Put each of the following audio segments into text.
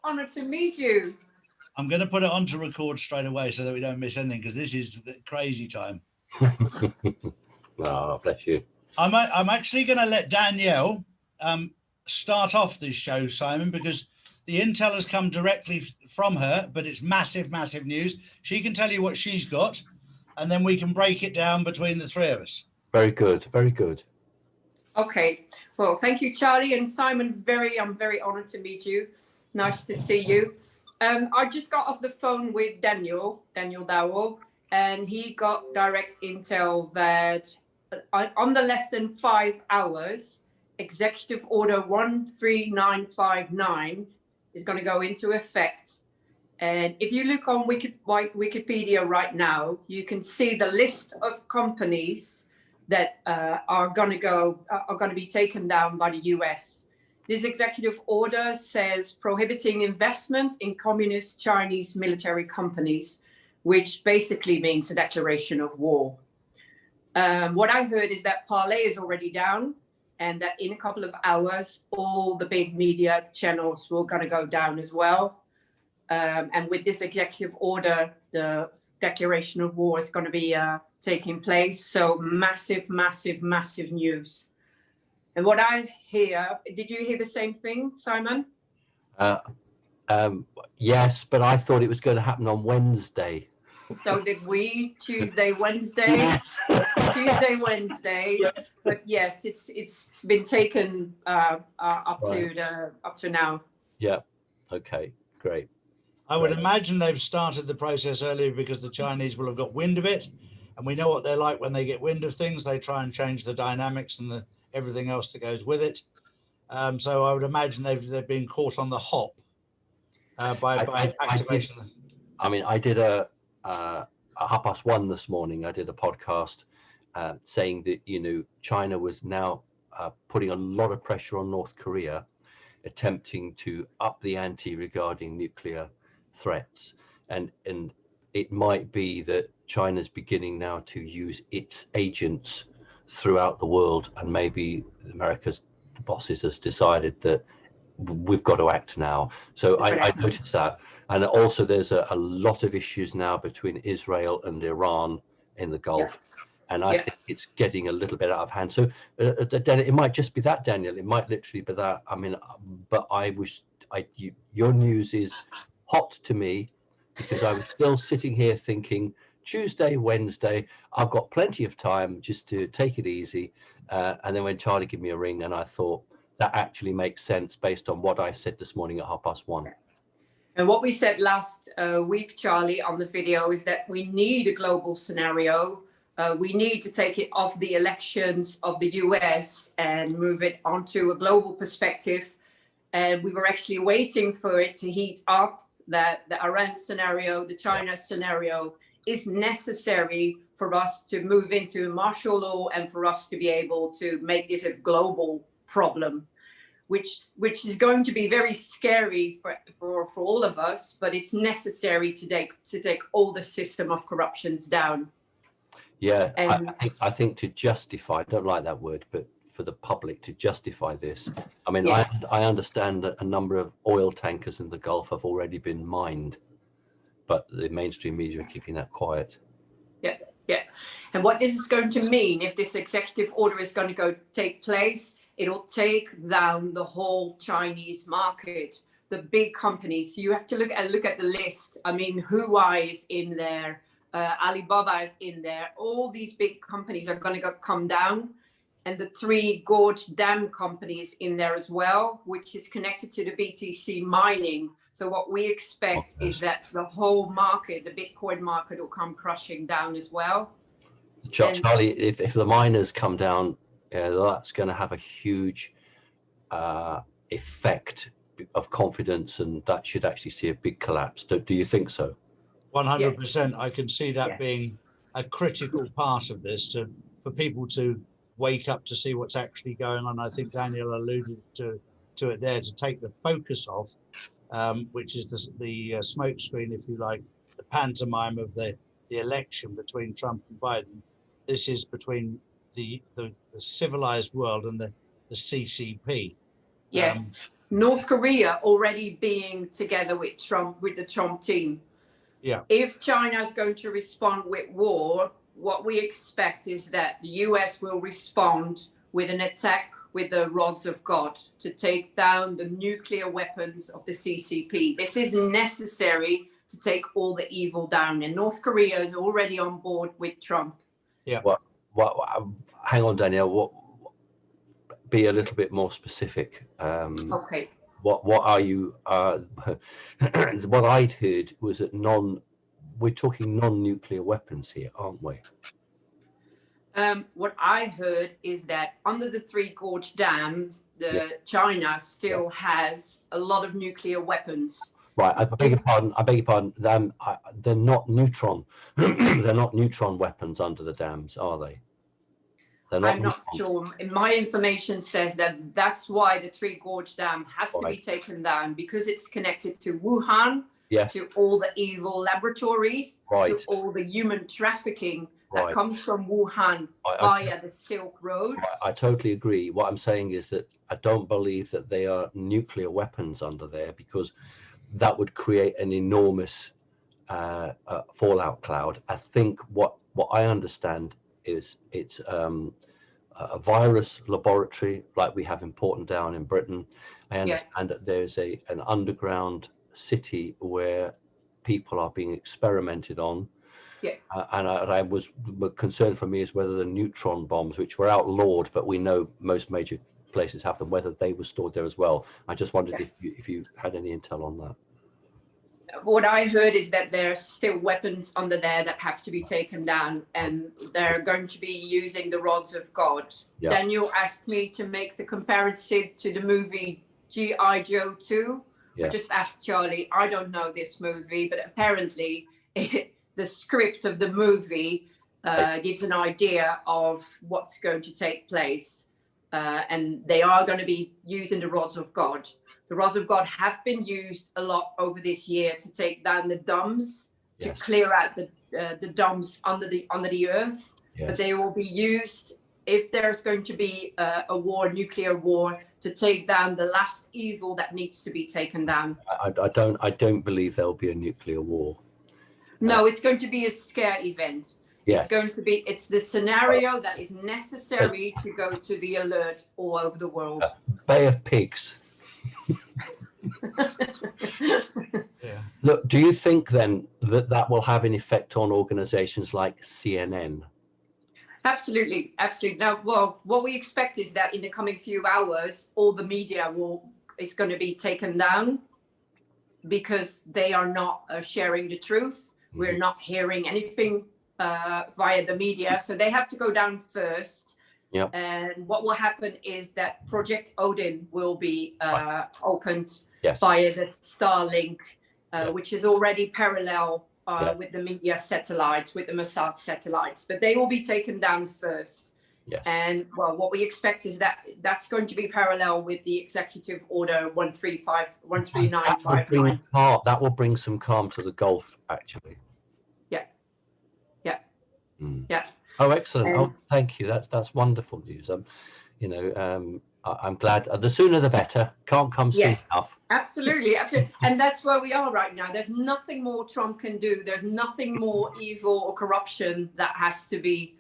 honored to meet you. I'm going to put it on to record straight away so that we don't miss anything, because this is the crazy time. Oh, bless you. I'm actually going to let Danielle start off this show, Simon, because the intel has come directly from her, but it's massive, massive news. She can tell you what she's got, and then we can break it down between the three of us. Very good, very good. Okay, well, thank you, Charlie and Simon. I'm very honored to meet you. Nice to see you. I just got off the phone with Danielle Dowell, and he got direct intel that under less than 5 hours, Executive Order 13959 is going to go into effect. And if you look on Wikipedia right now, you can see the list of companies that are going to be taken down by the US. This executive order says prohibiting investment in communist Chinese military companies, which basically means a declaration of war. What I heard is that Parlay is already down, and that in a couple of hours, all the big media channels will going to go down as well. And with this executive order, the declaration of war is going to be taking place. So massive, massive, massive news. And what I hear, did you hear the same thing, Simon? Yes, but I thought it was going to happen on Wednesday. So did we? Tuesday, Wednesday, Yes. Tuesday, Wednesday. Yes. But yes, it's been taken up to now. Yeah. Okay. Great. I would imagine they've started the process earlier because the Chinese will have got wind of it, and we know what they're like when they get wind of things. They try and change the dynamics and everything else that goes with it. So I would imagine they've been caught on the hop by activation. I did a 1:30 this morning. I did a podcast saying that China was now putting a lot of pressure on North Korea, attempting to up the ante regarding nuclear threats, and it might be that China's beginning now to use its agents throughout the world, and maybe America's bosses has decided that we've got to act now. So I noticed that. And also there's a lot of issues now between Israel and Iran in the Gulf. And I think it's getting a little bit out of hand. So it might just be that, Daniel. It might literally be that. I mean, but your news is hot to me, because I was still sitting here thinking Tuesday, Wednesday, I've got plenty of time just to take it easy. And then when Charlie gave me a ring, and I thought that actually makes sense based on what I said this morning at 1:30. And what we said last week, Charlie, on the video is that we need a global scenario. We need to take it off the elections of the US and move it onto a global perspective. And we were actually waiting for it to heat up, that the Iran scenario, the China scenario is necessary for us to move into martial law and for us to be able to make this a global problem, which is going to be very scary for all of us, but it's necessary to take all the system of corruptions down. Yeah, And I think to justify, I don't like that word, but for the public to justify this, I mean, yes. I understand that a number of oil tankers in the Gulf have already been mined, but the mainstream media are keeping that quiet. Yeah. And what this is going to mean, if this executive order is going to take place, it'll take down the whole Chinese market, the big companies. You have to look at the list. I mean, Huawei is in there, Alibaba is in there. All these big companies are going to come down, and the 3 Gorge Dam companies in there as well, which is connected to the BTC mining. So what we expect is that the whole market, the Bitcoin market, will come crushing down as well. Charlie, if the miners come down, that's going to have a huge effect of confidence, and that should actually see a big collapse. Do you think so? 100%. I can see that being a critical part of this, for people to wake up to see what's actually going on. I think Daniel alluded to it there, to take the focus off, which is the smoke screen, if you like, the pantomime of the election between Trump and Biden. This is between the civilized world and the CCP. Yes. North Korea already being together with Trump, with the Trump team. Yeah. If China is going to respond with war, what we expect is that the US will respond with an attack with the rods of God to take down the nuclear weapons of the CCP. This is necessary to take all the evil down, and North Korea is already on board with Trump. Yeah. What, hang on, Danielle, be a little bit more specific. Okay. What are you, what I'd heard was that we're talking non-nuclear weapons here, aren't we? What I heard is that under the Three Gorge Dam, China still has a lot of nuclear weapons. Right, I beg your pardon. They're not neutron. They're not neutron weapons under the dams, are they? I'm not sure. My information says that that's why the Three Gorge Dam has to be taken down, because it's connected to Wuhan, to all the evil laboratories, to all the human trafficking that comes from Wuhan via the Silk Road. I totally agree. What I'm saying is that I don't believe that they are nuclear weapons under there, because that would create an enormous fallout cloud. I think what I understand is it's a virus laboratory like we have in Portondown in Britain. I understand that there's an underground city where people are being experimented on. And I was concerned for me is whether the neutron bombs, which were outlawed, but we know most major places have them, whether they were stored there as well. I just wondered if you had any intel on that. What I heard is that there's still weapons under there that have to be taken down, and they're going to be using the rods of God. Daniel asked me to make the comparison to the movie G.I. Joe 2. I just asked Charlie, I don't know this movie, but apparently the script of the movie gives an idea of what's going to take place. And they are going to be using the rods of God. The rods of God have been used a lot over this year to take down the dams, to clear out the dams under the earth. But they will be used if there's going to be a war, nuclear war, to take down the last evil that needs to be taken down. I don't believe there'll be a nuclear war. No, it's going to be a scare event. It's going to be, it's the scenario that is necessary to go to the alert all over the world. Bay of Pigs. Look, do you think then that will have an effect on organizations like CNN? Absolutely. Now, well, what we expect is that in the coming few hours, all the media is going to be taken down, because they are not sharing the truth. We're not hearing anything via the media, so they have to go down first. And what will happen is that Project Odin will be opened via the Starlink, which is already parallel with the media satellites, with the Mossad satellites, but they will be taken down first. And well, what we expect is that that's going to be parallel with the Executive Order 13959. That will bring some calm to the Gulf, actually. Oh, excellent. Thank you. That's wonderful news. I'm glad. The sooner the better. Can't come soon enough. Absolutely. And that's where we are right now. There's nothing more Trump can do. There's nothing more evil or corruption that has to be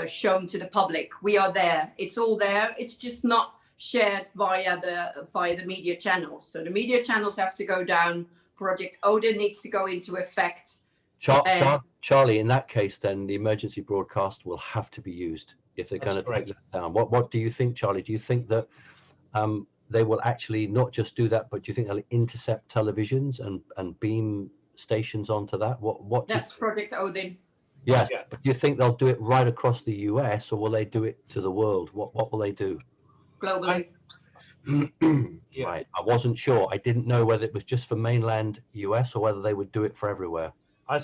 shown to the public. We are there. It's all there. It's just not shared via the media channels. So the media channels have to go down. Project Odin needs to go into effect. Charlie, in that case, then the emergency broadcast will have to be used if they're going to take that down. What do you think, Charlie? Do you think that they will actually not just do that, but do you think they'll intercept televisions and beam stations onto that? That's Project Odin. Yes, but do you think they'll do it right across the US, or will they do it to the world? What will they do? Globally. Right. I wasn't sure. I didn't know whether it was just for mainland US or whether they would do it for everywhere.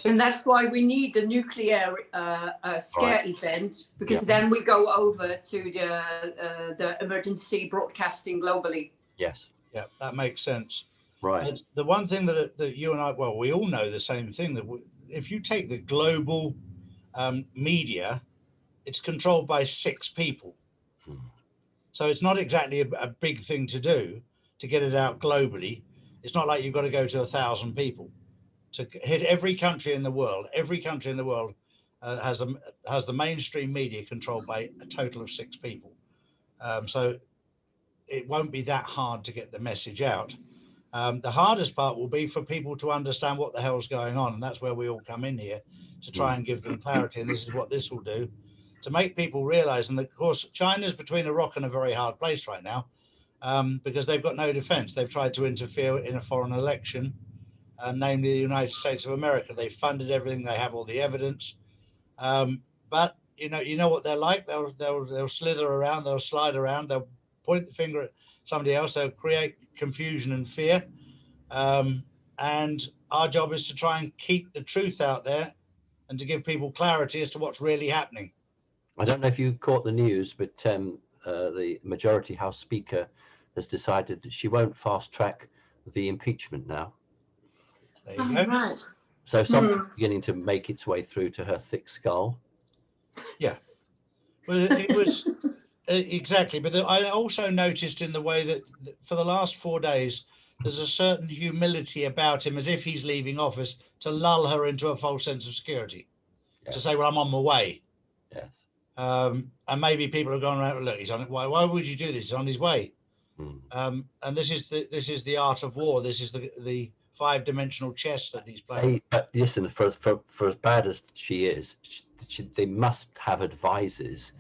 And that's why we need the nuclear scare event, because then we go over to the emergency broadcasting globally. Yes. Yeah, that makes sense. Right. And the one thing that you and I, well, we all know the same thing, that if you take the global media, it's controlled by 6 people. So it's not exactly a big thing to do. to get it out globally. It's not like you've got to go to 1,000 people to hit every country in the world. Every country in the world has the mainstream media controlled by a total of 6 people. So it won't be that hard to get the message out. The hardest part will be for people to understand what the hell's going on. And that's where we all come in here to try and give them clarity. And this is what this will do, to make people realize. And of course, China's between a rock and a very hard place right now, because they've got no defense. They've tried to interfere in a foreign election, namely the United States of America. They funded everything. They have all the evidence. But you know what they're like. They'll slither around. They'll slide around. They'll point the finger at somebody else. They'll create confusion and fear. And our job is to try and keep the truth out there and to give people clarity as to what's really happening. I don't know if you caught the news, but the Majority House Speaker has decided that she won't fast track the impeachment now. There you go. Right. So something's beginning to make its way through to her thick skull. Yeah. Well, it was exactly. But I also noticed in the way that for the last 4 days, there's a certain humility about him, as if he's leaving office, to lull her into a false sense of security. Yeah. To say, well, I'm on my way. Yes. And maybe people have gone around, look, he's on it. Why would you do this? He's on his way. And this is the art of war. This is the 5-dimensional chess that he's playing. But listen, for as bad as she is, they must have advisors.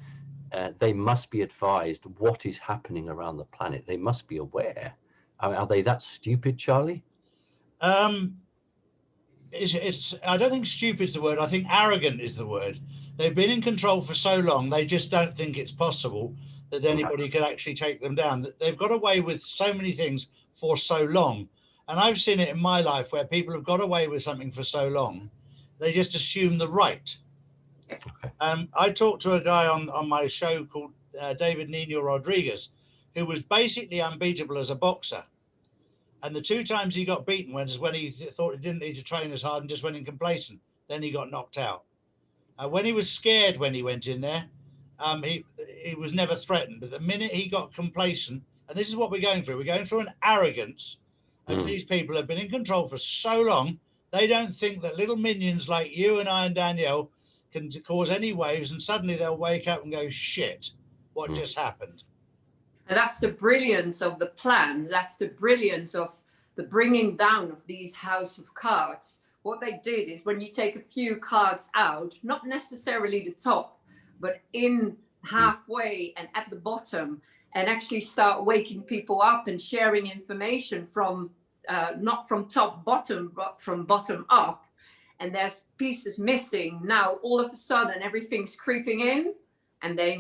They must be advised what is happening around the planet. They must be aware. I mean, are they that stupid, Charlie? It's. I don't think stupid is the word. I think arrogant is the word. They've been in control for so long, they just don't think it's possible that anybody could actually take them down. They've got away with so many things for so long. And I've seen it in my life where people have got away with something for so long, they just assume the right. Okay. I talked to a guy on my show called David Nino Rodriguez, who was basically unbeatable as a boxer. And the 2 times he got beaten was when he thought he didn't need to train as hard and just went in complacent. Then he got knocked out. When he was scared when he went in there, he was never threatened. But the minute he got complacent, and this is what we're going through, we're going through an arrogance. And these people have been in control for so long, they don't think that little minions like you and I and Danielle can cause any waves, and suddenly they'll wake up and go, shit, what just happened? And that's the brilliance of the plan. That's the brilliance of the bringing down of these house of cards. What they did is when you take a few cards out, not necessarily the top, but in halfway and at the bottom, and actually start waking people up and sharing information from not from top bottom, but from bottom up. And there's pieces missing. Now all of a sudden everything's creeping in, and they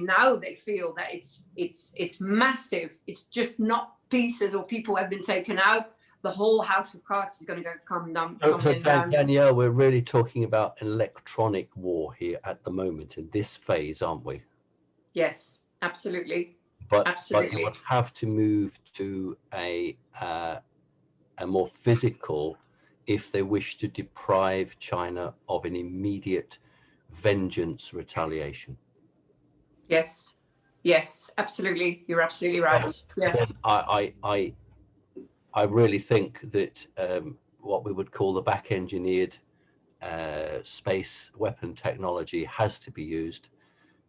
feel that it's massive. It's just not pieces or people have been taken out. The whole house of cards is going to come down. Danielle, we're really talking about electronic war here at the moment in this phase, aren't we? Yes, absolutely. But absolutely. But you would have to move to a more physical if they wish to deprive China of an immediate vengeance retaliation. Yes, absolutely. You're absolutely right. Yeah. Then I really think that what we would call the back-engineered space weapon technology has to be used,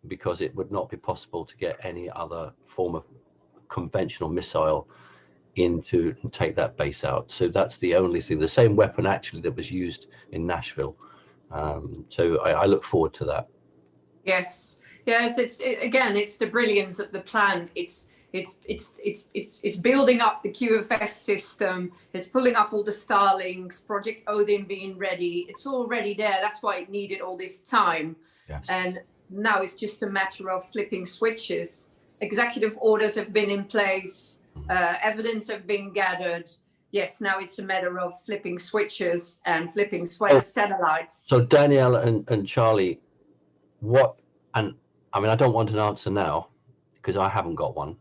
because it would not be possible to get any other form of conventional missile in to take that base out. So that's the only thing, the same weapon actually that was used in Nashville. So I look forward to that. Yes, it's the brilliance of the plan. It's building up the QFS system. It's pulling up all the Starlinks, Project Odin being ready. It's already there. That's why it needed all this time. Yes. And now it's just a matter of flipping switches. Executive orders have been in place. Evidence have been gathered. Yes, now it's a matter of flipping switches and flipping satellites. So Danielle and Charlie, and I mean, I don't want an answer now because I haven't got one,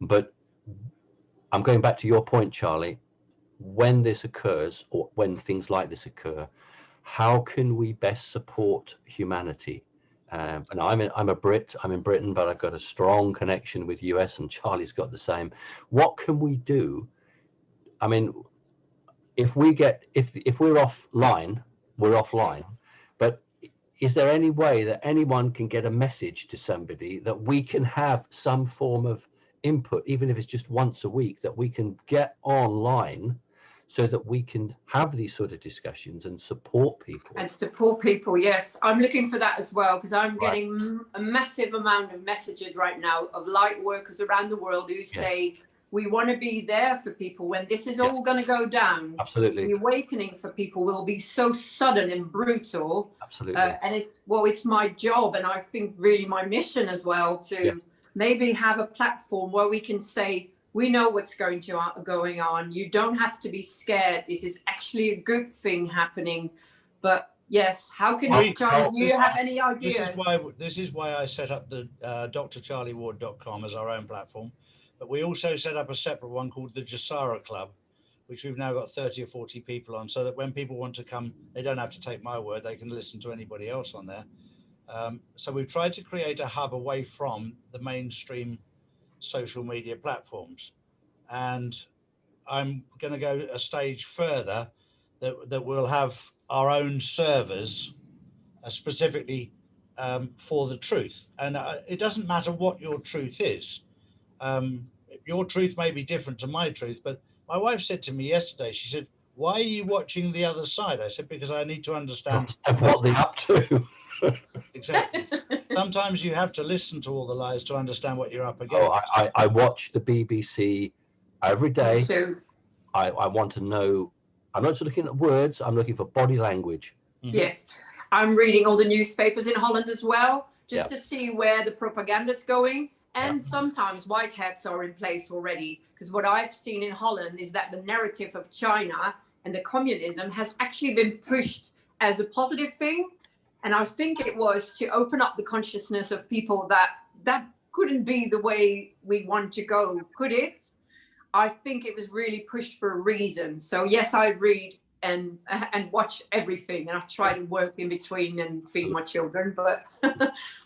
but I'm going back to your point, Charlie. When this occurs, or when things like this occur, how can we best support humanity? And I'm a Brit. I'm in Britain, but I've got a strong connection with US, and Charlie's got the same. What can we do I mean, if we're offline, we're offline. But is there any way that anyone can get a message to somebody that we can have some form of input, even if it's just once a week, that we can get online so that we can have these sort of discussions and support people? And support people, yes. I'm looking for that as well, because I'm getting a massive amount of messages right now of light workers around the world who say, we want to be there for people when this is all going to go down. Absolutely. The awakening for people will be so sudden and brutal. Absolutely. And it's my job, and I think really my mission as well, to maybe have a platform where we can say, we know what's going on. You don't have to be scared. This is actually a good thing happening. But yes, how can you, Charlie, do you have any ideas? This is why I set up the drcharlieward.com as our own platform. But we also set up a separate one called the Jasara Club, which we've now got 30 or 40 people on, so that when people want to come, they don't have to take my word, they can listen to anybody else on there. So we've tried to create a hub away from the mainstream social media platforms. And I'm going to go a stage further, that we'll have our own servers specifically for the truth. And it doesn't matter what your truth is. Your truth may be different to my truth, but my wife said to me yesterday, she said, why are you watching the other side? I said, because I need to understand what they're up to. Exactly. Sometimes you have to listen to all the lies to understand what you're up against. I watch the BBC every day. Me too. I want to know. I'm not just looking at words, I'm looking for body language. Mm-hmm. Yes. I'm reading all the newspapers in Holland as well, just to see where the propaganda's going. And sometimes white hats are in place already, because what I've seen in Holland is that the narrative of China and the communism has actually been pushed as a positive thing. And I think it was to open up the consciousness of people that couldn't be the way we want to go, could it? I think it was really pushed for a reason. So yes, I read and watch everything, and I try to work in between and feed my children, but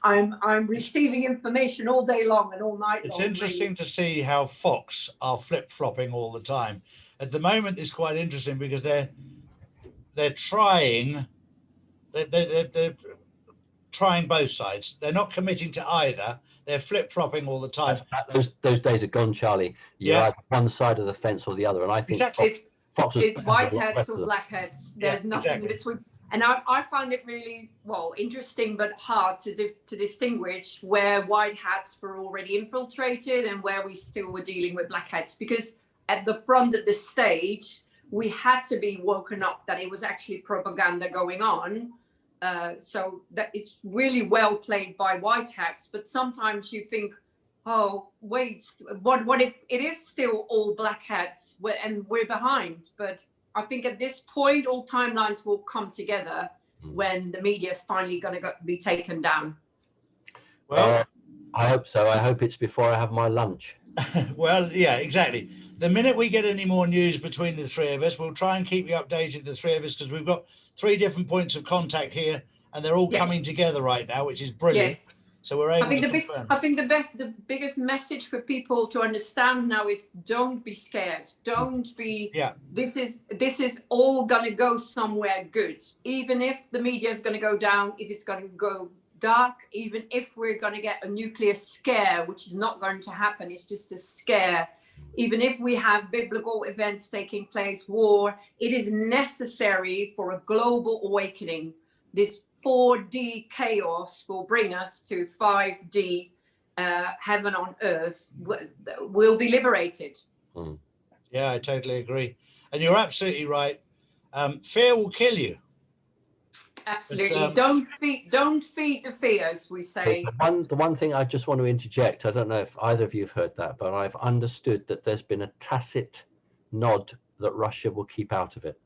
I'm receiving information all day long and all night long. It's interesting to see how Fox are flip-flopping all the time. At the moment, it's quite interesting because they're trying both sides. They're not committing to either. They're flip-flopping all the time. Those days are gone, Charlie. You're either one side of the fence or the other, and I think it's white hats or black hats. There's nothing in between. And I find it really, interesting but hard to distinguish where white hats were already infiltrated and where we still were dealing with black hats. Because at the front of the stage, we had to be woken up that it was actually propaganda going on. So that it's really well played by white hats. But sometimes you think, oh, wait, what if it is still all black hats and we're behind? But I think at this point, all timelines will come together when the media is finally going to be taken down. Well, I hope so. I hope it's before I have my lunch. Well, yeah, exactly. The minute we get any more news between the three of us, we'll try and keep you updated, the three of us, because we've got 3 different points of contact here, and they're all coming together right now, which is brilliant. Yes. So we're able I think to the biggest message for people to understand now is don't be scared. Don't be. Yeah. This is all gonna go somewhere good. Even if the media is gonna go down, if it's gonna go dark, even if we're gonna get a nuclear scare, which is not going to happen. It's just a scare. Even if we have biblical events taking place, war, it is necessary for a global awakening. This 4D chaos will bring us to 5D heaven on earth. We'll be liberated. Yeah, I totally agree. And you're absolutely right. Fear will kill you. Absolutely. But, don't feed the fears, we say. The one thing I just want to interject, I don't know if either of you have heard that, but I've understood that there's been a tacit nod that Russia will keep out of it.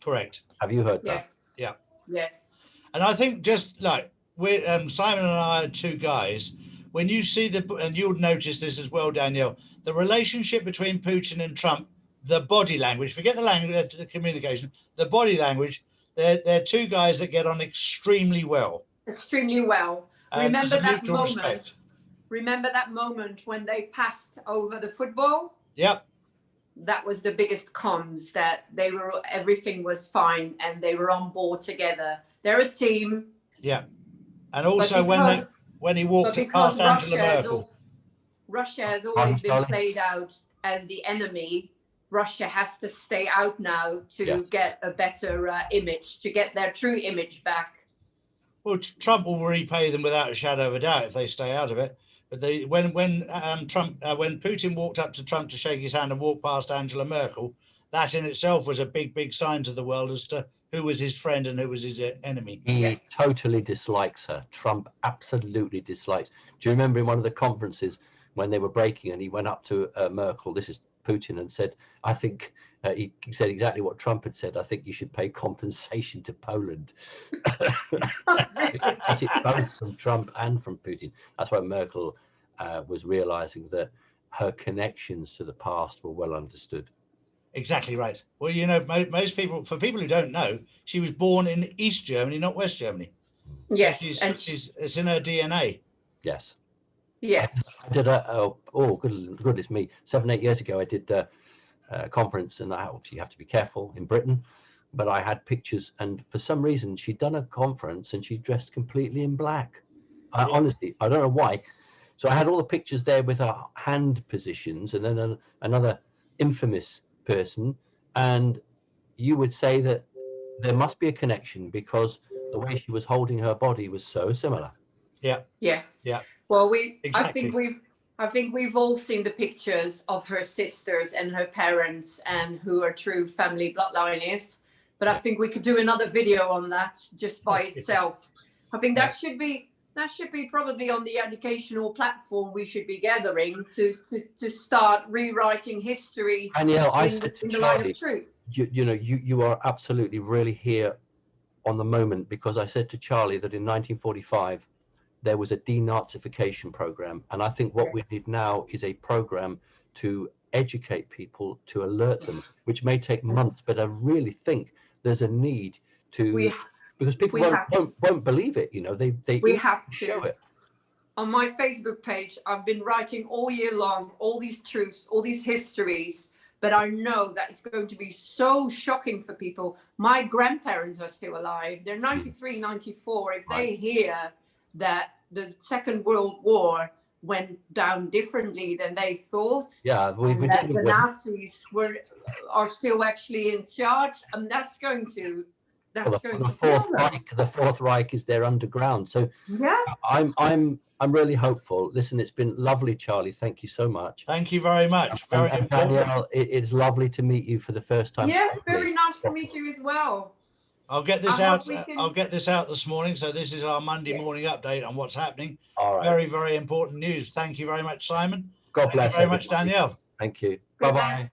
Correct. Have you heard that? Yeah. Yes. And I think just like we're Simon and I are 2 guys. When you see and you'll notice this as well, Danielle, the relationship between Putin and Trump, the body language, forget the language, the communication, the body language, they're 2 guys that get on extremely well. Extremely well. Remember that moment. Respect. Remember that moment when they passed over the football? Yep. that was the biggest cons, that everything was fine and they were on board together. They're a team. Yeah. And also when he walked past Angela Merkel. Russia has always been played out as the enemy. Russia has to stay out now to get a better image, to get their true image back. Well, Trump will repay them without a shadow of a doubt if they stay out of it. But when Putin walked up to Trump to shake his hand and walked past Angela Merkel, that in itself was a big sign to the world as to who was his friend and who was his enemy. He totally dislikes her. Trump absolutely dislikes. Do you remember in one of the conferences when they were breaking and he went up to Merkel, this is Putin, and said, I think, he said exactly what Trump had said, I think you should pay compensation to Poland. Both from Trump and from Putin. That's why Merkel was realizing that her connections to the past were well understood. Exactly right. Well, you know, most people, for people who don't know, she was born in East Germany, not West Germany. Yes. So it's in her DNA. Yes. Yes. I did goodness me, 7-8 years ago, I did a conference, and you have to be careful in Britain, but I had pictures, and for some reason she'd done a conference and she dressed completely in black. Honestly, I don't know why. So I had all the pictures there with her hand positions, and then another infamous person, and you would say that there must be a connection because the way she was holding her body was so similar. Yeah. Yes. Yeah. Well, Exactly. I think we've all seen the pictures of her sisters and her parents and who her true family bloodline is. But I think we could do another video on that just by itself. I think that should be probably on the educational platform we should be gathering to start rewriting history. Danielle, I said to in the line Charlie, of truth. you are absolutely really here on the moment, because I said to Charlie that in 1945 there was a denazification program, and I think what we need now is a program to educate people, to alert them, which may take months, but I really think there's a need to, because people won't believe it, you know, they have to show it. On my Facebook page, I've been writing all year long, all these truths, all these histories, but I know that it's going to be so shocking for people. My grandparents are still alive. They're 93, 94. If they hear that the Second World War went down differently than they thought, that the Nazis are still actually in charge, and that's going to the Fourth Reich is there underground. So I'm really hopeful. Listen, it's been lovely, Charlie. Thank you so much. Thank you very much. And Danielle, it's lovely to meet you for the first time. Yes, very nice to meet you as well. I'll get this out. I'll get this out this morning. So this is our Monday morning update on what's happening. All right. Very, very important news. Thank you very much, Simon. God bless. Thank you very much, Danielle. Thank you. Bye-bye.